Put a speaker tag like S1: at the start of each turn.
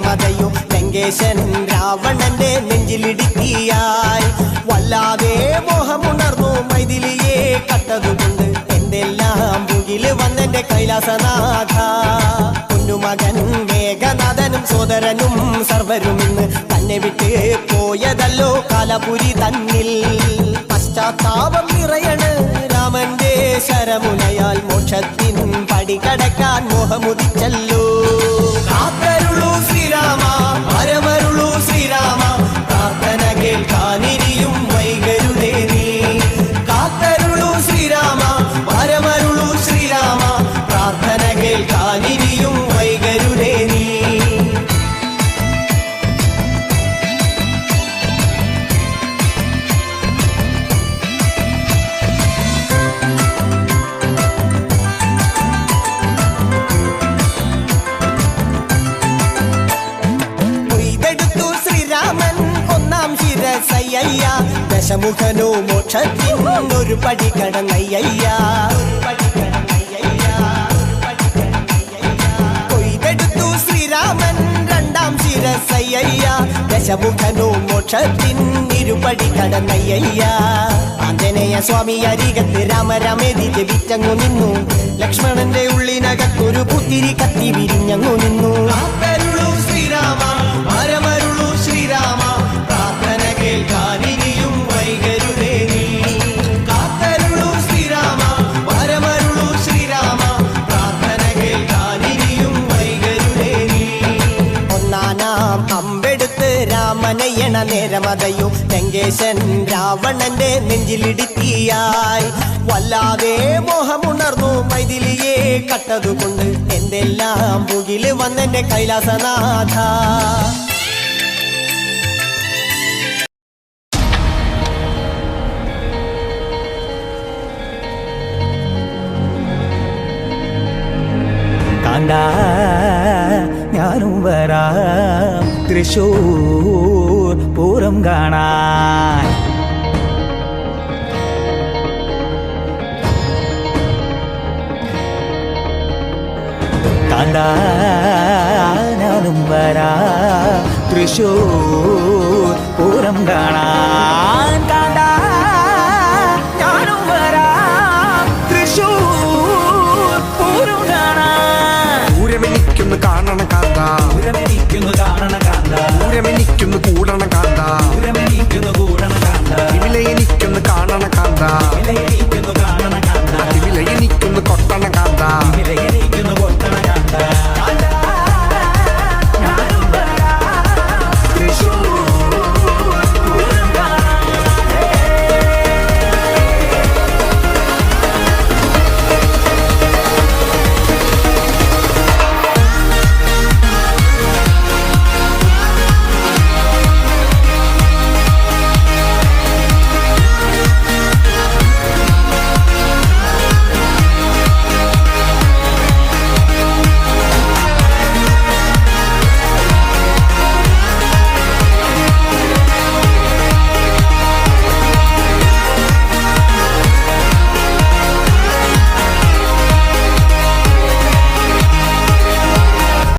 S1: നേരമതയോ ലങ്കേശൻ രാവണന്റെ നെഞ്ചിലിടുക്കിയായി വല്ലാതെ മോഹമുണർന്നു മൈഥിലിയെ കട്ടതുകൊണ്ട് എന്തെല്ലാം മുകില് വന്നെന്റെ കൈലാസനാഥ പൊന്നുമകൻ മേഘനാഥനും സോദരനും സർവരും ഇന്ന് തന്നെ വിട്ട് പോയതല്ലോ കാലപുരി തന്നിൽ പശ്ചാത്താപം നിറയണ് രാമന്റെ ശരമുനയാൽ മോക്ഷത്തിൻ പടി കടക്കാൻ മോഹമുദിച്ചല്ലോ കാത്തരുളൂ ശ്രീരാമ പരമരുളൂ ശ്രീരാമ പ്രാർത്ഥന കേൾക്കാനിരിയും വൈകരുതേ നീ കാത്തരുളൂ ശ്രീരാമ പരമരുളൂ ശ്രീരാമ പ്രാർത്ഥന കേൾക്കാനിരിയും വൈകരുതേ നീ ദശമുഖനോ മോക്ഷത്തിനൊരു പടി കടന്നയ്യ കൊയ്തെടുത്തു ശ്രീരാമൻ രണ്ടാം ശിരസയ്യ ദശമുഖനോ മോക്ഷത്തിനിരുപടി കടന്നയ്യ ആഞ്ജനേയ സ്വാമി അരികത്ത് രാമരാമേതി ജപിച്ചങ്ങു നിന്നു ലക്ഷ്മണന്റെ ഉള്ളിനകത്തൊരു പുത്തിരി കത്തി വിരിഞ്ഞങ്ങു നിന്നു ശ്രീരാമ പരമരുളു ശ്രീരാമ പ്രാർത്ഥന കേൾക്കാനിരിയും വൈകരുതേ നീ കാത്തരുളു ശ്രീരാമ പരമരുളു ശ്രീരാമ പ്രാർത്ഥന കേൾക്കാനിരിയും വൈകരുതേ നീ ഒന്നാനാം അമ്പെടുത്ത് രാമനയണ നേരമതയോ ലങ്കേശൻ രാവണന്റെ നെഞ്ചിലിടുത്തിയായി വല്ലാതെ മോഹമുണർന്നു മൈഥിലിയെ കട്ടതുകൊണ്ട് എന്തെല്ലാം മുകില് വന്നെന്റെ കൈലാസനാഥ
S2: കാണ്ടാ ഞാനും വരാം തൃശൂർ പൂരം കാണാൻ കാണ്ടാ ഞാനും വരാം തൃശൂർ